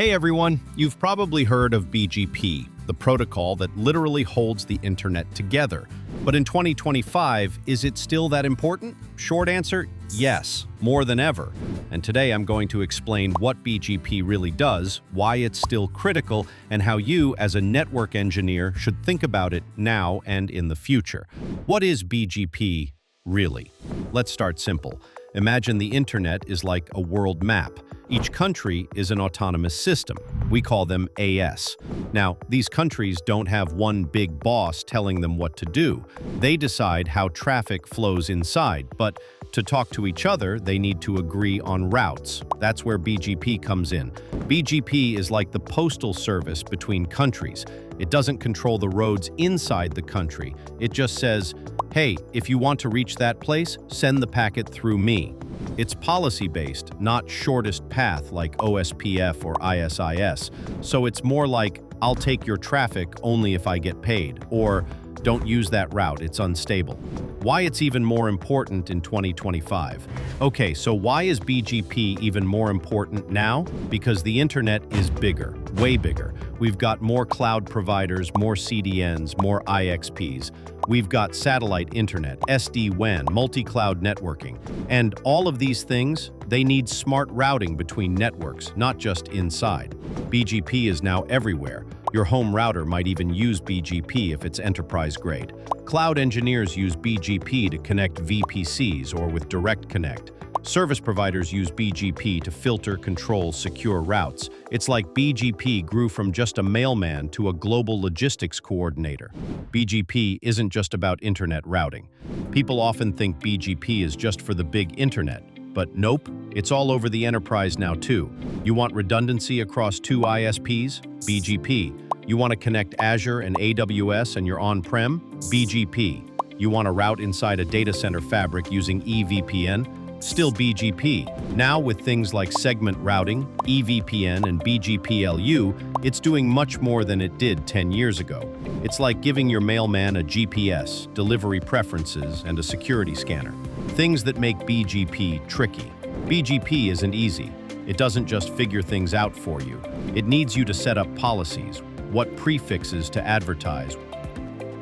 Hey everyone, you've probably heard of BGP, the protocol that literally holds the internet together. But in 2025, is it still that important? Short answer, yes, more than ever. And today I'm going to explain what BGP really does, why it's still critical, and how you, as a network engineer, should think about it now and in the future. What is BGP really? Let's start simple. Imagine the internet is like a world map. Each country is an autonomous system. We call them AS. Now, these countries don't have one big boss telling them what to do. They decide how traffic flows inside, but to talk to each other, they need to agree on routes. That's where BGP comes in. BGP is like the postal service between countries. It doesn't control the roads inside the country. It just says, hey, if you want to reach that place, send the packet through me. It's policy-based, not shortest path like OSPF or ISIS. So it's more like, I'll take your traffic only if I get paid, or don't use that route, it's unstable. Why it's even more important in 2025? Okay, so why is BGP even more important now? Because the internet is bigger, way bigger. We've got more cloud providers, more CDNs, more IXPs. We've got satellite internet, SD-WAN, multi-cloud networking. And all of these things, they need smart routing between networks, not just inside. BGP is now everywhere. Your home router might even use BGP if it's enterprise grade. Cloud engineers use BGP to connect VPCs or with Direct Connect. Service providers use BGP to filter, control, secure routes. It's like BGP grew from just a mailman to a global logistics coordinator. BGP isn't just about internet routing. People often think BGP is just for the big internet, but nope, it's all over the enterprise now too. You want redundancy across two ISPs? BGP. You want to connect Azure and AWS and you're on-prem? BGP. You want to route inside a data center fabric using EVPN? Still BGP. Now with things like segment routing, EVPN, and BGPLU, it's doing much more than it did 10 years ago. It's like giving your mailman a GPS, delivery preferences, and a security scanner. Things that make BGP tricky. BGP isn't easy. It doesn't just figure things out for you. It needs you to set up policies, what prefixes to advertise,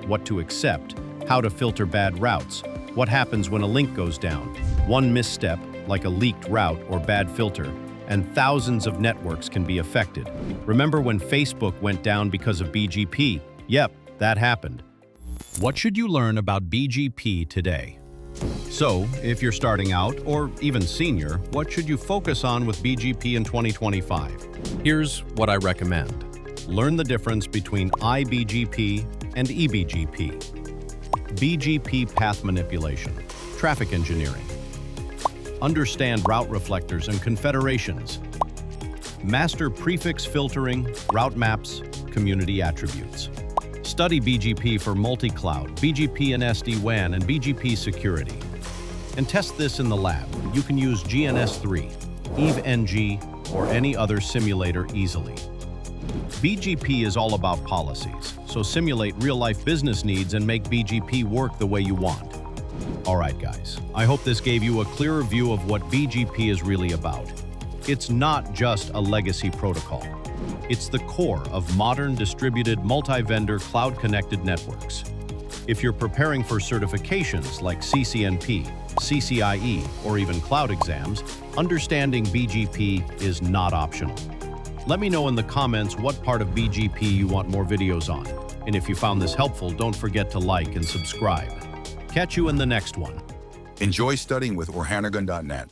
what to accept, how to filter bad routes, what happens when a link goes down. One misstep, like a leaked route or bad filter, and thousands of networks can be affected. Remember when Facebook went down because of BGP? Yep, that happened. What should you learn about BGP today? So, if you're starting out, or even senior, what should you focus on with BGP in 2025? Here's what I recommend. Learn the difference between iBGP and eBGP. BGP path manipulation, traffic engineering. Understand route reflectors and confederations. Master prefix filtering, route maps, community attributes. Study BGP for multi-cloud, BGP and SD-WAN, and BGP security. And test this in the lab. You can use GNS3, EVE-NG, or any other simulator easily. BGP is all about policies, so simulate real-life business needs and make BGP work the way you want. All right, guys, I hope this gave you a clearer view of what BGP is really about. It's not just a legacy protocol. It's the core of modern distributed multi-vendor cloud-connected networks. If you're preparing for certifications like CCNP, CCIE, or even cloud exams, understanding BGP is not optional. Let me know in the comments what part of BGP you want more videos on. And if you found this helpful, don't forget to like and subscribe. Catch you in the next one. Enjoy studying with Orhanagun.net.